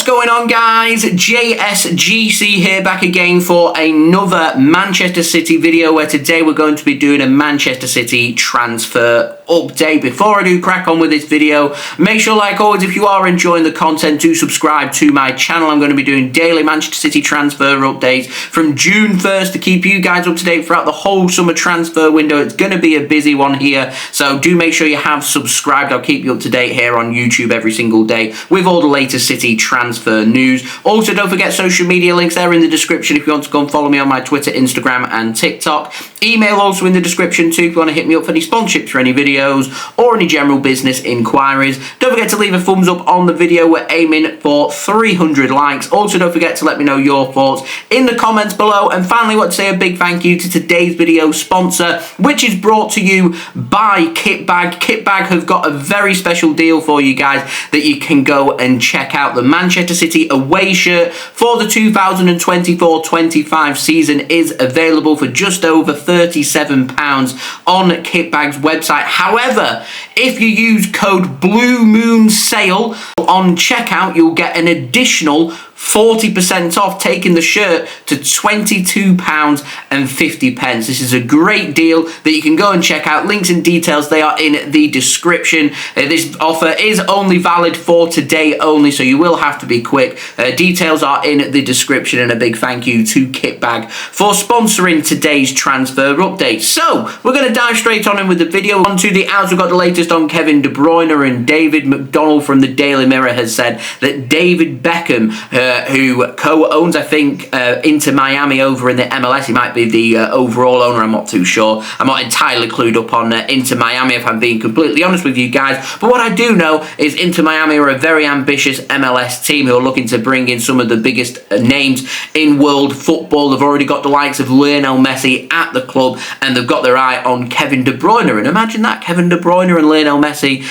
going on, guys? JSGC here, back again for another Manchester City video, where today we're going to be doing a Manchester City transfer update. Before I do crack on with this video, make sure, like always, if you are enjoying the content, do subscribe to my channel. I'm going to be doing daily Manchester City transfer updates from June 1st to keep you guys up to date throughout the whole summer transfer window. It's going to be a busy one here, so do make sure you have subscribed. I'll keep you up to date here on YouTube every single day with all the latest City transfer news. Also, don't forget social media links there in the description if you want to go and follow me on my Twitter, Instagram and TikTok. Email also in the description too if you want to hit me up for any sponsorships for any videos or any general business inquiries. Don't forget to leave a thumbs up on the video. We're aiming for 300 likes. Also, don't forget to let me know your thoughts in the comments below. And finally, I want to say a big thank you to today's video sponsor, which is brought to you by Kitbag. Kitbag have got a very special deal for you guys that you can go and check out. The Manchester City away shirt for the 2024-25 season is available for just over £37 on Kitbag's website. However, if you use code Blue Moon Sale on checkout, you'll get an additional 40% off, taking the shirt to £22.50. This is a great deal that you can go and check out. Links and details, they are in the description. This offer is only valid for today only, so you will have to be quick. Details are in the description, and a big thank you to Kitbag for sponsoring today's transfer update. So we're going to dive straight on in with the video. On to the outs, we've got the latest on Kevin de Bruyne, and David McDonnell from the Daily Mirror has said that David Beckham, who co-owns, I think, Inter Miami over in the MLS. He might be the overall owner, I'm not too sure. I'm not entirely clued up on Inter Miami, if I'm being completely honest with you guys. But what I do know is Inter Miami are a very ambitious MLS team who are looking to bring in some of the biggest names in world football. They've already got the likes of Lionel Messi at the club, and they've got their eye on Kevin de Bruyne. And imagine that, Kevin de Bruyne and Lionel Messi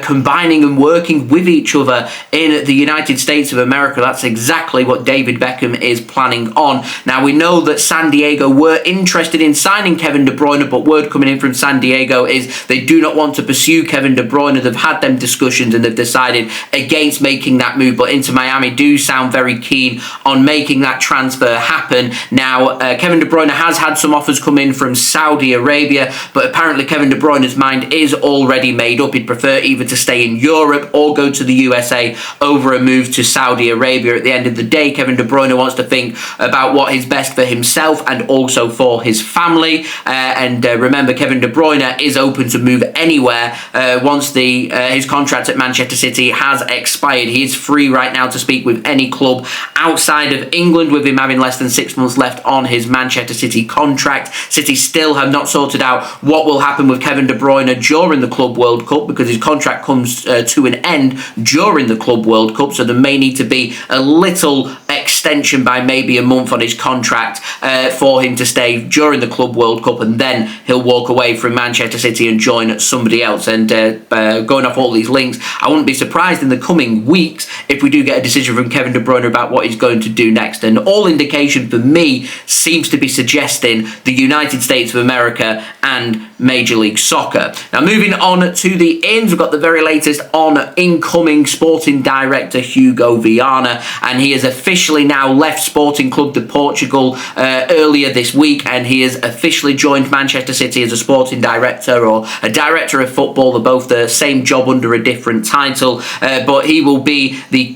combining and working with each other in the United States of America. That's exactly what David Beckham is planning on. Now, we know that San Diego were interested in signing Kevin de Bruyne, but word coming in from San Diego is they do not want to pursue Kevin de Bruyne. They've had them discussions and they've decided against making that move, but Inter Miami do sound very keen on making that transfer happen. Now, Kevin de Bruyne has had some offers come in from Saudi Arabia, but apparently Kevin de Bruyne's mind is already made up. He'd prefer either to stay in Europe or go to the USA over a move to Saudi Arabia. At the end of the day, Kevin de Bruyne wants to think about what is best for himself and also for his family. Remember, Kevin de Bruyne is open to move anywhere once his contract at Manchester City has expired. He is free right now to speak with any club outside of England, with him having less than 6 months left on his Manchester City contract. City still have not sorted out what will happen with Kevin de Bruyne during the Club World Cup, because his contract comes to an end during the Club World Cup, so there may need to be a little extension by maybe a month on his contract for him to stay during the Club World Cup, and then he'll walk away from Manchester City and join somebody else. And going off all these links, I wouldn't be surprised in the coming weeks if we do get a decision from Kevin de Bruyne about what he's going to do next. And all indication for me seems to be suggesting the United States of America and Major League Soccer. Now, moving on to the ins, we've got the very latest on incoming sporting director Hugo Viana, and he has officially now left Sporting Club de Portugal earlier this week, and he has officially joined Manchester City as a sporting director or a director of football. They're both the same job under a different title, but he will be the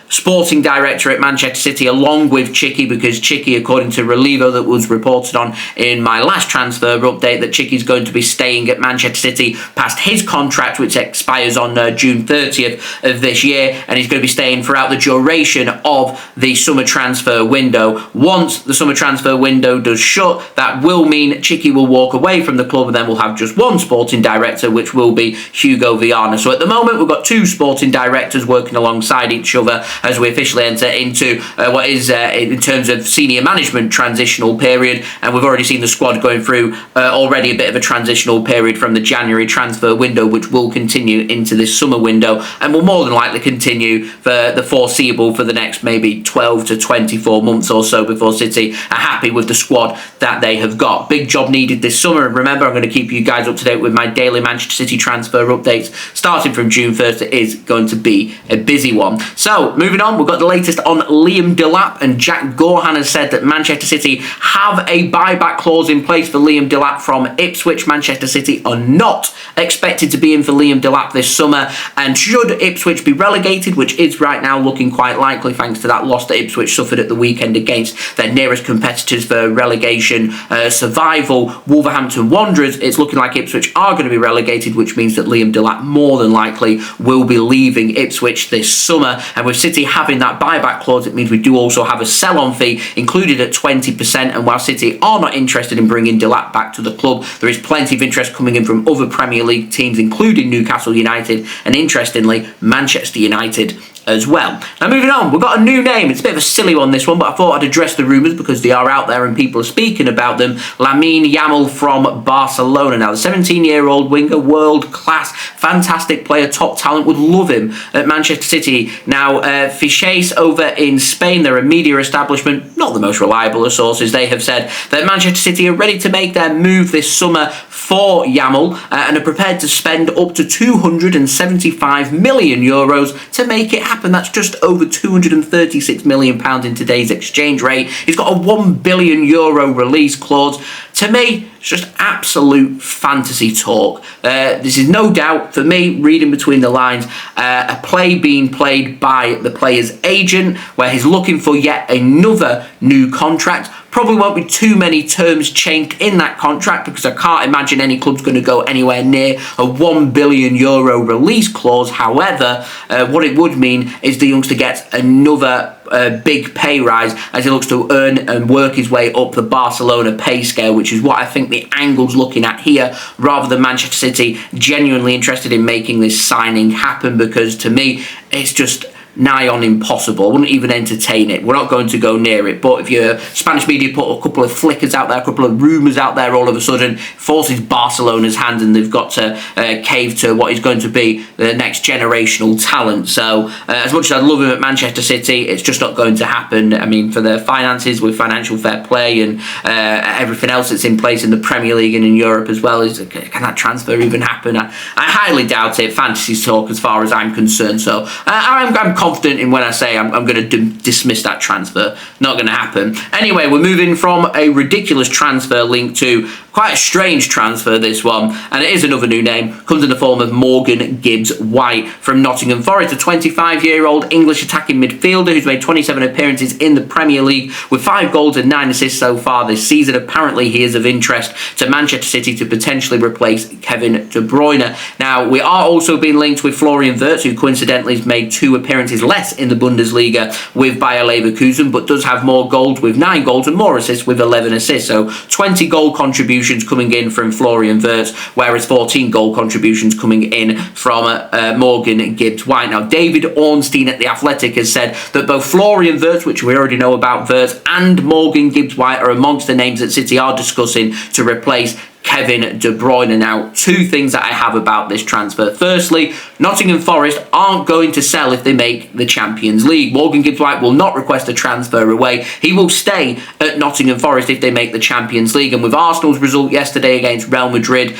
sporting director at Manchester City along with Chicky, because Chicky, according to Relevo, that was reported on in my last transfer update, that Chicky's going to be staying at Manchester City past his contract, which expires on June 30th of this year, and he's going to be staying throughout the duration of the summer transfer window. Once the summer transfer window does shut, that will mean Chicky will walk away from the club, and then we'll have just one sporting director, which will be Hugo Viana. So at the moment, we've got two sporting directors working alongside each other as we officially enter into what is, in terms of senior management, transitional period. And we've already seen the squad going through already a bit of a transitional period from the January transfer window, which will continue into this summer window and will more than likely continue for the foreseeable for the next maybe maybe 12 to 24 months or so before City are happy with the squad that they have got. Big job needed this summer, and remember, I'm going to keep you guys up to date with my daily Manchester City transfer updates starting from June 1st. It is going to be a busy one. So, moving on, we've got the latest on Liam Delap, and Jack Gaughan has said that Manchester City have a buyback clause in place for Liam Delap from Ipswich. Manchester City are not expected to be in for Liam Delap this summer, and should Ipswich be relegated, which is right now looking quite likely thanks to that loss that Ipswich suffered at the weekend against their nearest competitors for relegation survival, Wolverhampton Wanderers, it's looking like Ipswich are going to be relegated, which means that Liam Delap more than likely will be leaving Ipswich this summer. And with City having that buyback clause, it means we do also have a sell-on fee included at 20%, and while City are not interested in bringing Delap back to the club, there is plenty of interest coming in from other Premier League teams, including Newcastle United and, interestingly, Manchester United as well. Now, moving on, we've got a new name. It's a bit of a silly one, this one, but I thought I'd address the rumours because they are out there and people are speaking about them. Lamine Yamal from Barcelona. Now, the 17-year-old winger, world-class, fantastic player, top talent, would love him at Manchester City. Now, Fichajes over in Spain, they're a media establishment, not the most reliable of sources. They have said that Manchester City are ready to make their move this summer for Yamal and are prepared to spend up to €275 million to make it happen. That's just over £236 million in today's exchange rate. He's got a €1 billion release clause. To me, it's just absolute fantasy talk. This is no doubt, for me, reading between the lines, a play being played by the player's agent, where he's looking for yet another new contract. Probably won't be too many terms changed in that contract, because I can't imagine any club's going to go anywhere near a €1 billion release clause. However, what it would mean is the youngster gets another big pay rise as he looks to earn and work his way up the Barcelona pay scale, which is what I think the angle's looking at here, rather than Manchester City genuinely interested in making this signing happen, because to me, it's just nigh on impossible. I wouldn't even entertain it. We're not going to go near it. But if your Spanish media put a couple of flickers out there, a couple of rumours out there, all of a sudden forces Barcelona's hand, and they've got to cave to what is going to be the next generational talent. So as much as I'd love him at Manchester City, it's just not going to happen. I mean, for the finances, with financial fair play and everything else that's in place in the Premier League and in Europe as well, can that transfer even happen? I highly doubt it. Fantasy talk as far as I'm concerned. So I'm confident in when I say I'm going to dismiss that transfer. Not going to happen. Anyway, we're moving from a ridiculous transfer link to quite a strange transfer, this one, and it is another new name. Comes in the form of Morgan Gibbs-White from Nottingham Forest, a 25-year-old English attacking midfielder who's made 27 appearances in the Premier League with 5 goals and 9 assists so far this season. Apparently, he is of interest to Manchester City to potentially replace Kevin de Bruyne. Now, we are also being linked with Florian Wirtz, who coincidentally has made 2 appearances less in the Bundesliga with Bayer Leverkusen, but does have more goals with 9 goals and more assists with 11 assists. So 20 goal contributions coming in from Florian Wirtz, whereas 14 goal contributions coming in from Morgan Gibbs-White. Now, David Ornstein at The Athletic has said that both Florian Wirtz, which we already know about Wirtz, and Morgan Gibbs-White are amongst the names that City are discussing to replace Kevin de Bruyne. Now, 2 things that I have about this transfer. Firstly, Nottingham Forest aren't going to sell if they make the Champions League. Morgan Gibbs-White will not request a transfer away. He will stay at Nottingham Forest if they make the Champions League. And with Arsenal's result yesterday against Real Madrid,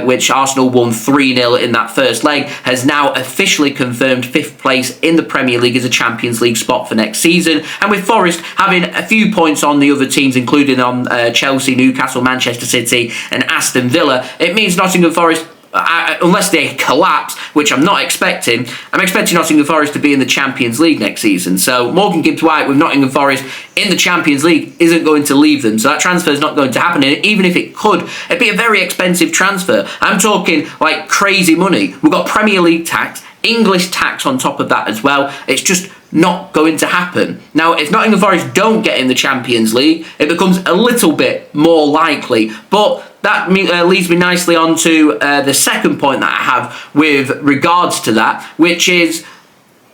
which Arsenal won 3-0 in that first leg, has now officially confirmed 5th place in the Premier League as a Champions League spot for next season. And with Forest having a few points on the other teams, including on Chelsea, Newcastle, Manchester City and Aston Villa, it means Nottingham Forest, unless they collapse, which I'm not expecting, I'm expecting Nottingham Forest to be in the Champions League next season. So Morgan Gibbs-White with Nottingham Forest in the Champions League isn't going to leave them. So that transfer is not going to happen. And even if it could, it'd be a very expensive transfer. I'm talking like crazy money. We've got Premier League tax, English tax on top of that as well. It's just not going to happen. Now, if Nottingham Forest don't get in the Champions League, it becomes a little bit more likely. But that leads me nicely on to the second point that I have with regards to that, which is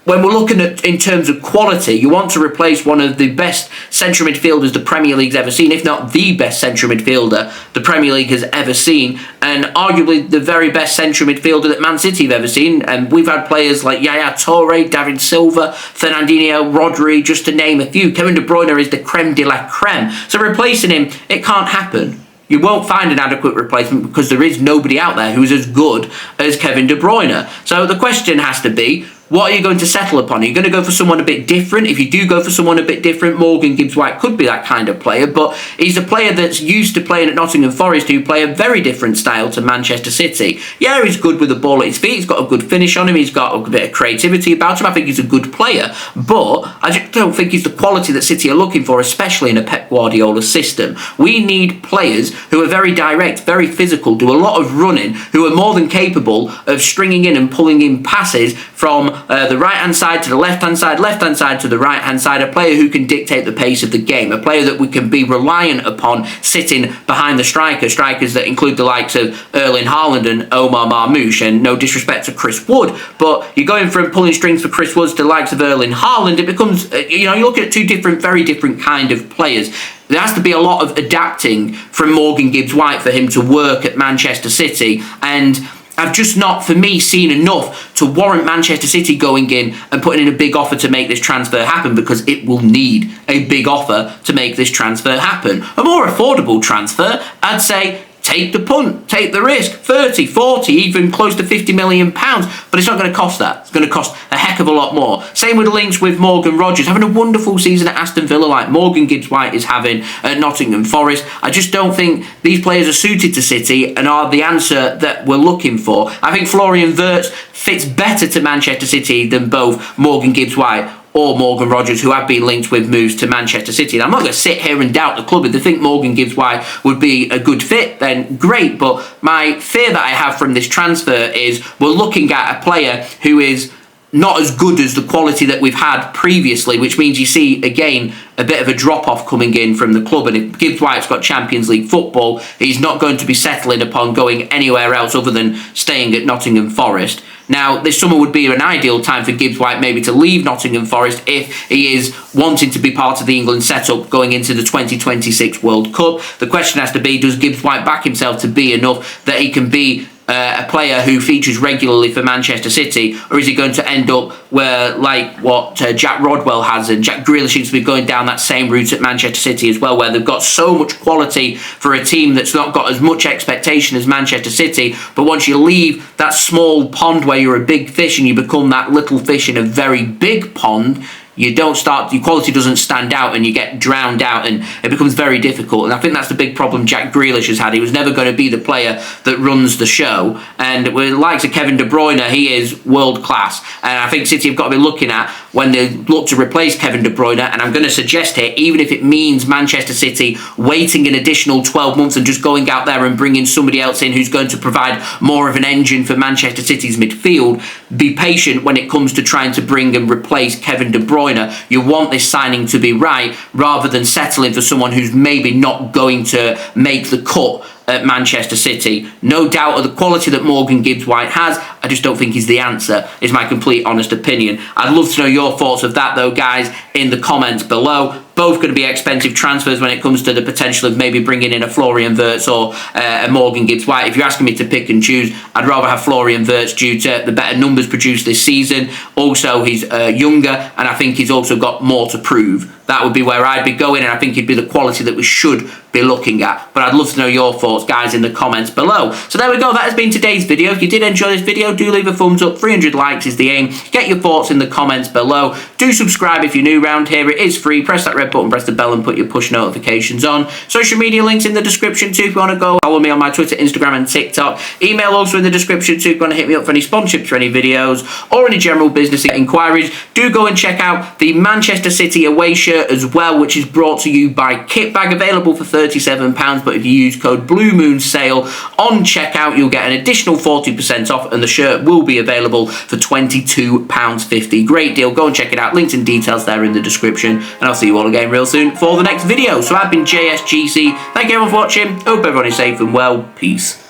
when we're looking at in terms of quality, you want to replace one of the best central midfielders the Premier League's ever seen, if not the best central midfielder the Premier League has ever seen, and arguably the very best central midfielder that Man City have ever seen. And we've had players like Yaya Toure, David Silva, Fernandinho, Rodri, just to name a few. Kevin de Bruyne is the creme de la creme. So replacing him, it can't happen. You won't find an adequate replacement because there is nobody out there who's as good as Kevin de Bruyne. So the question has to be, what are you going to settle upon? Are you going to go for someone a bit different? If you do go for someone a bit different, Morgan Gibbs-White could be that kind of player, but he's a player that's used to playing at Nottingham Forest, who play a very different style to Manchester City. Yeah, he's good with the ball at his feet, he's got a good finish on him, he's got a bit of creativity about him, I think he's a good player, but I just don't think he's the quality that City are looking for, especially in a Pep Guardiola system. We need players who are very direct, very physical, do a lot of running, who are more than capable of stringing in and pulling in passes from the right-hand side to the left-hand side to the right-hand side, a player who can dictate the pace of the game, a player that we can be reliant upon sitting behind the strikers that include the likes of Erling Haaland and Omar Marmoush, and no disrespect to Chris Wood, but you're going from pulling strings for Chris Wood to the likes of Erling Haaland, it becomes, you look at two very different kind of players. There has to be a lot of adapting from Morgan Gibbs-White for him to work at Manchester City, and I've just not, for me, seen enough to warrant Manchester City going in and putting in a big offer to make this transfer happen, because it will need a big offer to make this transfer happen. A more affordable transfer, I'd say, take the punt, take the risk, 30, 40, even close to 50 million pounds, but it's not going to cost that. It's going to cost a heck of a lot more. Same with links with Morgan Rogers, having a wonderful season at Aston Villa like Morgan Gibbs-White is having at Nottingham Forest. I just don't think these players are suited to City and are the answer that we're looking for. I think Florian Wirtz fits better to Manchester City than both Morgan Gibbs-White or Morgan Rogers, who have been linked with moves to Manchester City. And I'm not going to sit here and doubt the club. If they think Morgan Gibbs-White would be a good fit, then great. But my fear that I have from this transfer is we're looking at a player who is not as good as the quality that we've had previously, which means you see, again, a bit of a drop-off coming in from the club. And if Gibbs-White's got Champions League football, he's not going to be settling upon going anywhere else other than staying at Nottingham Forest. Now, this summer would be an ideal time for Gibbs-White maybe to leave Nottingham Forest if he is wanting to be part of the England setup going into the 2026 World Cup. The question has to be, does Gibbs-White back himself to be enough that he can be a player who features regularly for Manchester City, or is he going to end up where, like what Jack Rodwell has, and Jack Grealish seems to be going down that same route at Manchester City as well, where they've got so much quality for a team that's not got as much expectation as Manchester City, but once you leave that small pond where you're a big fish and you become that little fish in a very big pond, your quality doesn't stand out and you get drowned out, and it becomes very difficult. And I think that's the big problem Jack Grealish has had. He was never going to be the player that runs the show, and with the likes of Kevin de Bruyne, he is world class, and I think City have got to be looking at when they look to replace Kevin de Bruyne, and I'm going to suggest here, even if it means Manchester City waiting an additional 12 months and just going out there and bringing somebody else in who's going to provide more of an engine for Manchester City's midfield, be patient when it comes to trying to bring and replace Kevin de Bruyne. You want this signing to be right, rather than settling for someone who's maybe not going to make the cut at Manchester City. No doubt of the quality that Morgan Gibbs-White has, I just don't think he's the answer, is my complete honest opinion. I'd love to know your thoughts of that though, guys, in the comments below. Both going to be expensive transfers when it comes to the potential of maybe bringing in a Florian Wirtz or a Morgan Gibbs-White. If you're asking me to pick and choose, I'd rather have Florian Wirtz due to the better numbers produced this season. Also, he's younger, and I think he's also got more to prove. That would be where I'd be going, and I think it'd be the quality that we should be looking at. But I'd love to know your thoughts, guys, in the comments below. So there we go, that has been today's video. If you did enjoy this video, do leave a thumbs up. 300 likes is the aim. Get your thoughts in the comments below. Do subscribe if you're new around here. It is free. Press that red button, press the bell, and put your push notifications on. Social media links in the description too if you want to go follow me on my Twitter, Instagram, and TikTok. Email also in the description too if you want to hit me up for any sponsorships for any videos or any general business inquiries. Do go and check out the Manchester City away shirt as well, which is brought to you by Kitbag, available for £37, but if you use code Blue Moon Sale on checkout, you'll get an additional 40% off, and the shirt will be available for £22.50. Great deal. Go and check it out. Links and details there in the description, and I'll see you all again real soon for the next video. So I've been JSGC. Thank you everyone for watching. Hope everyone is safe and well. Peace.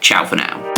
Ciao for now.